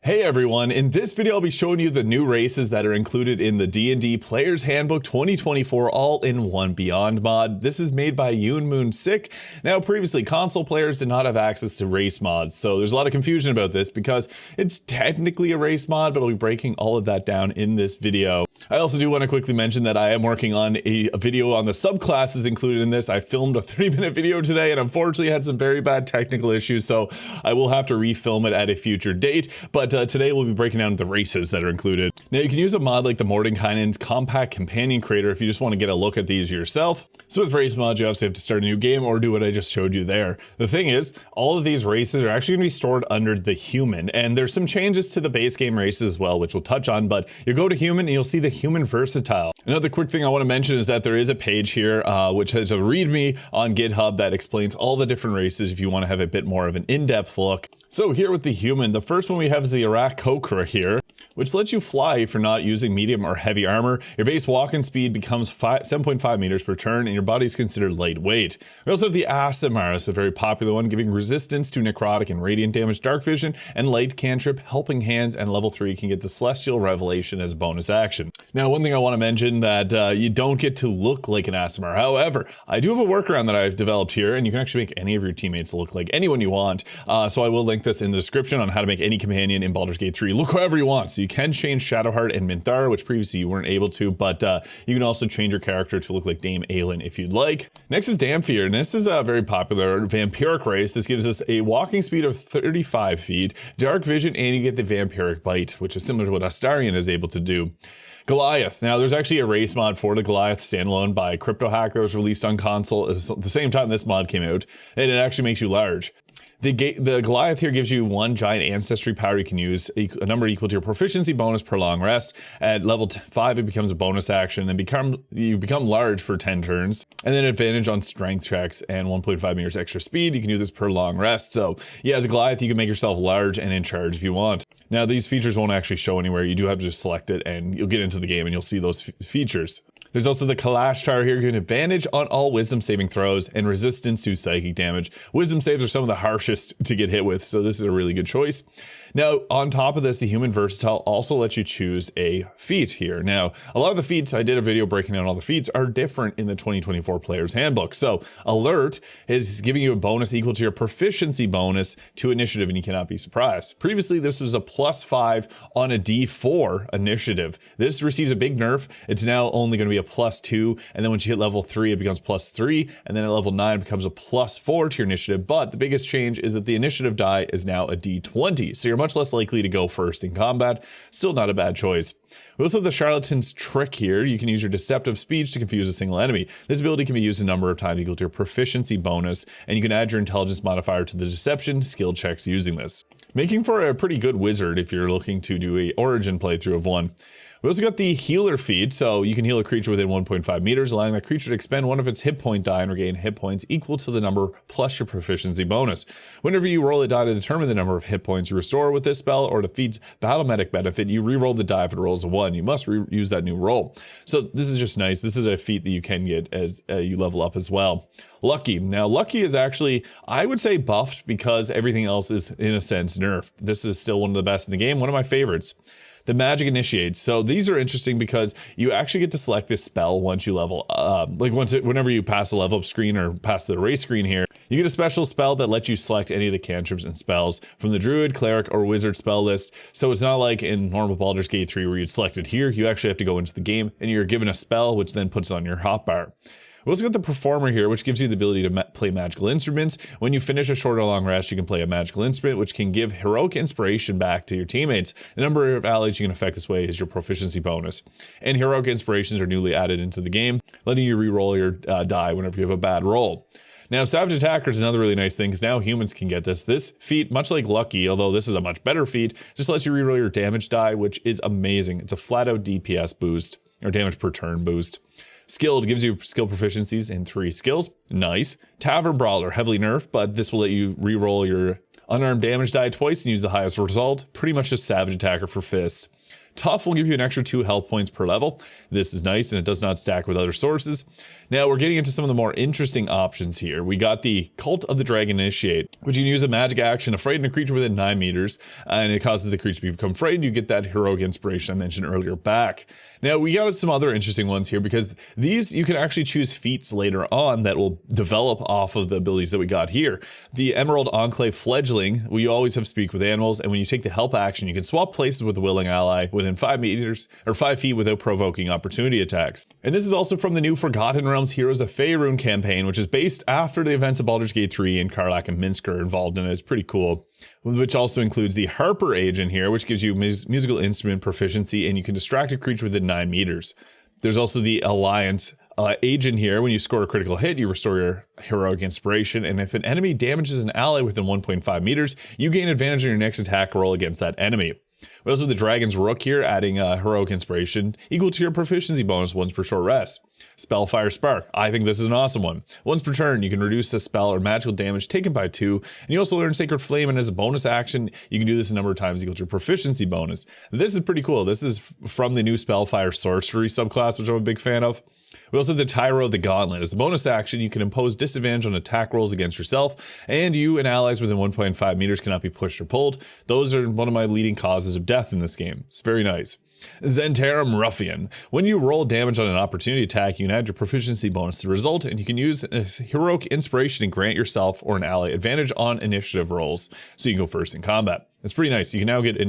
Hey everyone, in this video I'll be showing you the new races that are included in the D&D Player's Handbook 2024 All-in-One Beyond mod. This is made by Yoonmoonsik. Now previously console players did not have access to race mods, so there's a lot of confusion about this because it's technically a race mod, but I'll be breaking all of that down in this video. I also do want to quickly mention that I am working on a video on the subclasses included in this. I filmed a 30-minute video today and unfortunately had some very bad technical issues, so I will have to refilm it at a future date, but today we'll be breaking down the races that are included. Now you can use a mod like the Mordenkainen's Compact Companion Creator if you just want to get a look at these yourself. So with race mods you obviously have to start a new game or do what I just showed you there. The thing is, all of these races are actually going to be stored under the human, and there's some changes to the base game races as well, which we'll touch on, but you go to human and you'll see the human versatile. Another quick thing I want to mention is that there is a page here which has a readme on GitHub that explains all the different races if you want to have a bit more of an in-depth look. So here with the human, the first one we have is the Iraq Kokra here, which lets you fly if you're not using medium or heavy armor. Your base walking speed becomes 7.5 meters per turn, and your body is considered lightweight. We also have the Asamaris, a very popular one, giving resistance to necrotic and radiant damage, dark vision, and light cantrip, helping hands, and level 3 can get the Celestial Revelation as a bonus action. Now, one thing I want to mention that you don't get to look like an Asamar. However, I do have a workaround that I've developed here, and you can actually make any of your teammates look like anyone you want. So I will link this in the description on how to make any companion in Baldur's Gate 3 look however you want. So you can change Shadowheart and Minthara, which previously you weren't able to, but you can also change your character to look like Dame Aelin if you'd like. Next is Damphir, and this is a very popular vampiric race. This gives us a walking speed of 35 feet, dark vision, and you get the vampiric bite, which is similar to what Astarion is able to do. Goliath. Now, there's actually a race mod for the Goliath standalone by CryptoHack that was released on console at the same time this mod came out, and it actually makes you large. The Goliath here gives you one giant ancestry power you can use, a number equal to your proficiency bonus per long rest. At level 5, it becomes a bonus action, and you become large for 10 turns. And then advantage on strength checks and 1.5 meters extra speed. You can do this per long rest. So yeah, as a Goliath, you can make yourself large and in charge if you want. Now, these features won't actually show anywhere. You do have to just select it, and you'll get into the game and you'll see those features. There's also the Kalash Tower here, giving advantage on all wisdom saving throws and resistance to psychic damage. Wisdom saves are some of the harshest to get hit with, so this is a really good choice. Now, on top of this, the Human Versatile also lets you choose a feat here. Now, a lot of the feats, I did a video breaking down all the feats, are different in the 2024 Player's Handbook. So, Alert is giving you a bonus equal to your proficiency bonus to initiative, and you cannot be surprised. Previously, this was a +5 on a D4 initiative. This receives a big nerf. It's now only going to be a +2, and then once you hit level 3, it becomes +3, and then at level 9, it becomes a +4 to your initiative. But the biggest change is that the initiative die is now a D20, so you're much less likely to go first in combat. Still not a bad choice. We also have the Charlatan's Trick here. You can use your deceptive speech to confuse a single enemy. This ability can be used a number of times equal to your proficiency bonus, and you can add your intelligence modifier to the deception skill checks using this, making for a pretty good wizard if you're looking to do a origin playthrough of one. We also got the Healer feat, so you can heal a creature within 1.5 meters, allowing that creature to expend one of its hit point die and regain hit points equal to the number plus your proficiency bonus. Whenever you roll a die to determine the number of hit points you restore with this spell or defeats Battle Medic benefit, you re-roll the die if it rolls a 1. You must use that new roll. So this is just nice. This is a feat that you can get as you level up as well. Lucky. Now, Lucky is actually, I would say, buffed because everything else is, in a sense, nerfed. This is still one of the best in the game, one of my favorites. The Magic Initiates. So these are interesting because you actually get to select this spell once you level up. Whenever you pass the level up screen or pass the race screen here, you get a special spell that lets you select any of the cantrips and spells from the Druid, Cleric, or Wizard spell list. So it's not like in normal Baldur's Gate 3 where you'd select it here. You actually have to go into the game and you're given a spell which then puts it on your hotbar. We also got the Performer here, which gives you the ability to play magical instruments. When you finish a short or long rest, you can play a magical instrument, which can give heroic inspiration back to your teammates. The number of allies you can affect this way is your proficiency bonus. And heroic inspirations are newly added into the game, letting you re-roll your die whenever you have a bad roll. Now, Savage Attacker is another really nice thing because now humans can get this. This feat, much like Lucky, although this is a much better feat, just lets you re-roll your damage die, which is amazing. It's a flat-out DPS boost, or damage per turn boost. Skilled gives you skill proficiencies in 3 skills. Nice. Tavern Brawler, heavily nerfed, but this will let you re-roll your unarmed damage die twice and use the highest result. Pretty much just Savage Attacker for fists. Tough will give you an extra 2 health points per level. This is nice, and it does not stack with other sources. Now we're getting into some of the more interesting options here. We got the Cult of the Dragon Initiate, which you can use a magic action to frighten a creature within 9 meters, and it causes the creature to become frightened. You get that heroic inspiration I mentioned earlier back. Now we got some other interesting ones here, because these you can actually choose feats later on that will develop off of the abilities that we got here. The Emerald Enclave Fledgling, we always have Speak with Animals, and when you take the help action, you can swap places with a willing ally within 5 meters or 5 feet without provoking opportunity attacks. And this is also from the new Forgotten Realms Heroes of Faerun campaign, which is based after the events of Baldur's Gate 3, and Karlach and Minsk are involved in it. It's pretty cool. Which also includes the Harper Agent here, which gives you musical instrument proficiency, and you can distract a creature within 9 meters. There's also the Alliance Agent here. When you score a critical hit, you restore your heroic inspiration, and if an enemy damages an ally within 1.5 meters, you gain advantage on your next attack roll against that enemy. We also have the Dragon's Rook here, adding heroic inspiration equal to your proficiency bonus once per short rest. Spellfire Spark, I think this is an awesome one. Once per turn, you can reduce the spell or magical damage taken by 2, and you also learn Sacred Flame, and as a bonus action, you can do this a number of times equal to your proficiency bonus. This is pretty cool. This is from the new Spellfire Sorcery subclass, which I'm a big fan of. We also have the Tyro the Gauntlet. As a bonus action, you can impose disadvantage on attack rolls against yourself, and you and allies within 1.5 meters cannot be pushed or pulled. Those are one of my leading causes of death in this game. It's very nice. Zentarum Ruffian. When you roll damage on an opportunity attack, you can add your proficiency bonus to the result, and you can use a heroic inspiration to grant yourself or an ally advantage on initiative rolls, so you can go first in combat. It's pretty nice. You can now get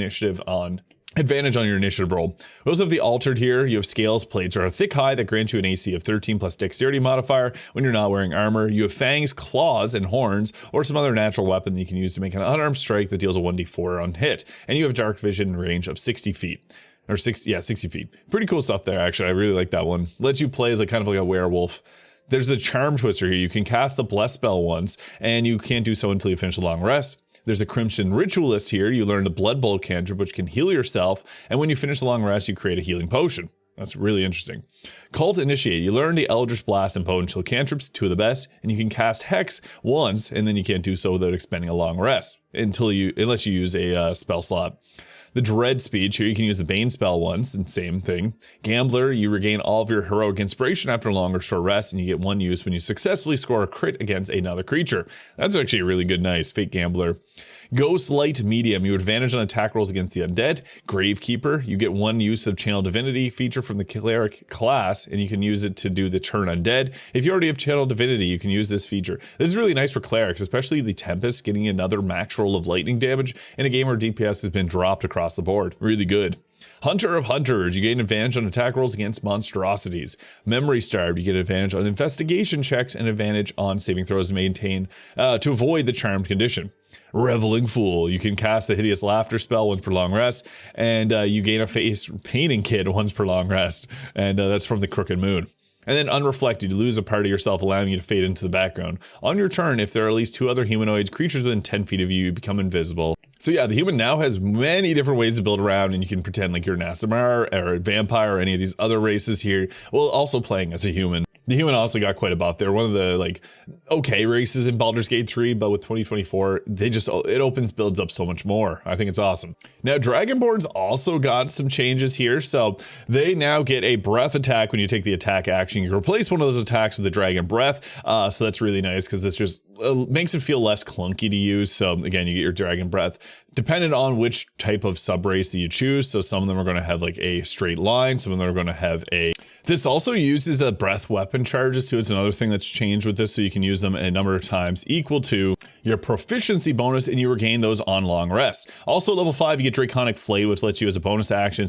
advantage on your initiative roll. We also have the Altered here. You have Scales Plates, or a thick hide that grants you an AC of 13 plus Dexterity modifier when you're not wearing armor. You have Fangs, Claws, and Horns, or some other natural weapon that you can use to make an unarmed strike that deals a 1d4 on hit. And you have Dark Vision range of 60 feet. Or 60 feet. Pretty cool stuff there, actually. I really like that one. Lets you play as kind of like a werewolf. There's the Charm Twister here. You can cast the Bless spell once, and you can't do so until you finish a long rest. There's the Crimson Ritualist here. You learn the Blood Bolt cantrip, which can heal yourself, and when you finish a long rest, you create a healing potion. That's really interesting. Cult Initiate. You learn the Eldritch Blast and Potential cantrips, 2 of the best, and you can cast Hex once, and then you can't do so without expending a long rest unless you use a spell slot. The Dread Speech, here you can use the Bane spell once, and same thing. Gambler, you regain all of your heroic inspiration after a long or short rest, and you get 1 use when you successfully score a crit against another creature. That's actually a really good, nice Fake Gambler. Ghost Light Medium, you have advantage on attack rolls against the undead. Gravekeeper, you get 1 use of Channel Divinity feature from the Cleric class, and you can use it to do the turn undead. If you already have Channel Divinity, you can use this feature. This is really nice for clerics, especially the Tempest, getting another max roll of lightning damage in a game where DPS has been dropped across the board. Really good. Hunter of Hunters, you gain advantage on attack rolls against monstrosities. Memory Starved, you get advantage on investigation checks and advantage on saving throws to avoid the charmed condition. Reveling Fool, you can cast the Hideous Laughter spell once per long rest, and you gain a face painting kit once per long rest, and that's from the Crooked Moon. And then Unreflected, you lose a part of yourself, allowing you to fade into the background. On your turn, if there are at least 2 other humanoid creatures within 10 feet of you, you become invisible. So yeah, the human now has many different ways to build around, and you can pretend like you're an Aasimar or a vampire or any of these other races here, while also playing as a human. The human also got quite a buff. They're one of the okay races in Baldur's Gate 3, but with 2024, it opens builds up so much more. I think it's awesome. Now, Dragonborn's also got some changes here. So they now get a breath attack when you take the attack action. You can replace one of those attacks with the Dragon Breath. So that's really nice because this just makes it feel less clunky to use. So again, you get your Dragon Breath. Depending on which type of subrace that you choose. So some of them are going to have a straight line. Some of them are going to have This also uses a breath weapon charges too. It's another thing that's changed with this. So you can use them a number of times equal to your proficiency bonus, and you regain those on long rest. Also level 5, you get Draconic Flight, which lets you as a bonus action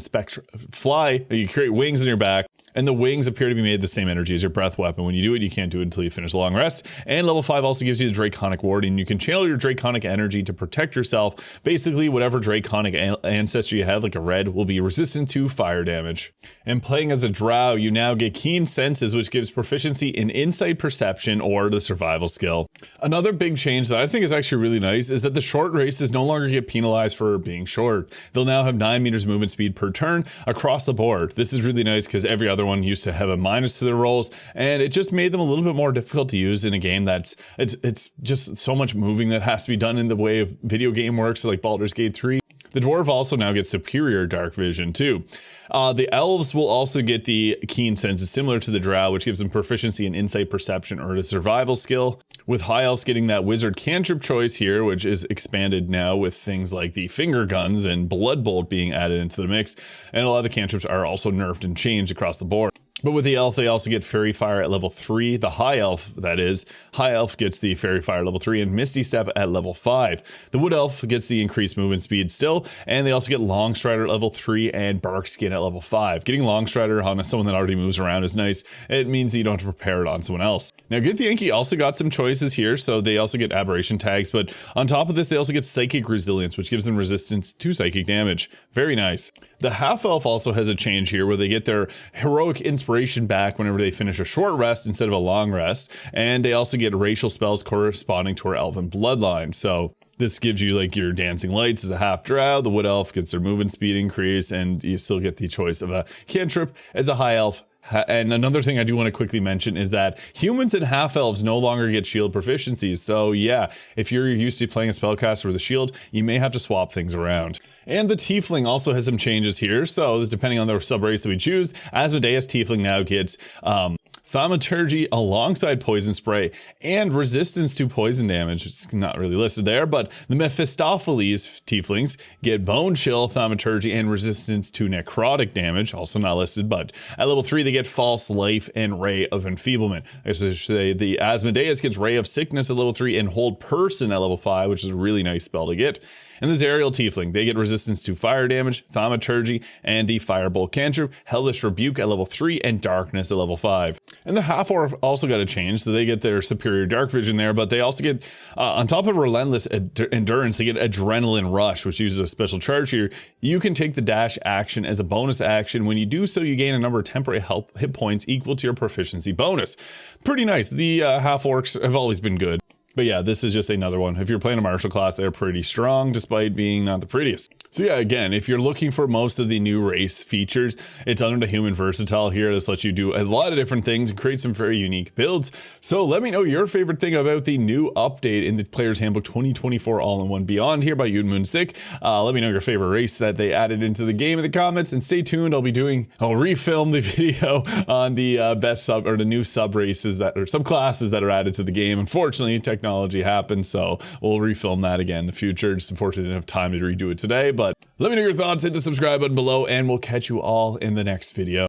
fly. You create wings on your back. And the wings appear to be made the same energy as your breath weapon. When you do it, you can't do it until you finish a long rest. And level 5 also gives you the Draconic Warding. You can channel your Draconic energy to protect yourself. Basically, whatever Draconic ancestor you have, like a red, will be resistant to fire damage. And playing as a drow, you now get Keen Senses, which gives proficiency in Insight, Perception, or the Survival skill. Another big change that I think is actually really nice is that the short races no longer get penalized for being short. They'll now have 9 meters movement speed per turn across the board. This is really nice because every other one used to have a minus to their rolls, and it just made them a little bit more difficult to use in a game that's it's just so much moving that has to be done in the way of video game works, like Baldur's Gate 3. The dwarf also now gets superior dark vision too. The elves will also get the keen senses similar to the drow, which gives them proficiency in insight, perception, or a survival skill. With high elves getting that wizard cantrip choice here, which is expanded now with things like the finger guns and blood bolt being added into the mix. And a lot of the cantrips are also nerfed and changed across the board. But with the elf, they also get Fairy Fire at level 3. The High Elf, that is. High Elf gets the Fairy Fire level 3 and Misty Step at level 5. The Wood Elf gets the increased movement speed still, and they also get Long Strider at level 3 and Bark Skin at level 5. Getting Long Strider on someone that already moves around is nice. It means you don't have to prepare it on someone else. Now, Githyanki also got some choices here, so they also get Aberration tags, but on top of this, they also get Psychic Resilience, which gives them resistance to psychic damage. Very nice. The Half-Elf also has a change here where they get their Heroic Inspiration back whenever they finish a short rest instead of a long rest, and they also get racial spells corresponding to our elven bloodline. So this gives you like your Dancing Lights as a half drow, the Wood Elf gets their movement speed increase, and you still get the choice of a cantrip as a High Elf. And another thing I do want to quickly mention is that humans and half-elves no longer get shield proficiencies. So yeah, if you're used to playing a spellcaster with a shield, you may have to swap things around. And the Tiefling also has some changes here. So depending on the sub-race that we choose, Asmodeus Tiefling now gets Thaumaturgy alongside Poison Spray and resistance to poison damage. It's not really listed there, but the Mephistopheles Tieflings get Bone Chill, Thaumaturgy, and resistance to necrotic damage. Also not listed, but at level 3 they get False Life and Ray of Enfeeblement. I should say the Asmodeus gets Ray of Sickness at level 3 and Hold Person at level 5, which is a really nice spell to get. And the Zariel Tiefling, they get resistance to fire damage, Thaumaturgy, and the Firebolt cantrip, Hellish Rebuke at level 3, and Darkness at level 5. And the Half-Orc also got a change, so they get their superior dark vision there, but they also get, on top of Relentless Endurance, they get Adrenaline Rush, which uses a special charge here. You can take the dash action as a bonus action. When you do so, you gain a number of temporary hit points equal to your proficiency bonus. Pretty nice. The Half-Orcs have always been good. But yeah, this is just another one. If you're playing a martial class, they're pretty strong despite being not the prettiest. So yeah, again, if you're looking for most of the new race features, it's under the Human Versatile here. This lets you do a lot of different things and create some very unique builds. So let me know your favorite thing about the new update in the Player's Handbook 2024 All-in-One Beyond here by Yoonmoonsik. Let me know your favorite race that they added into the game in the comments, and stay tuned. I'll refilm the video on the the new sub races or subclasses that are added to the game. Unfortunately, technology happens, so we'll refilm that again in the future. Just unfortunately didn't have time to redo it today, but let me know your thoughts, hit the subscribe button below, and we'll catch you all in the next video.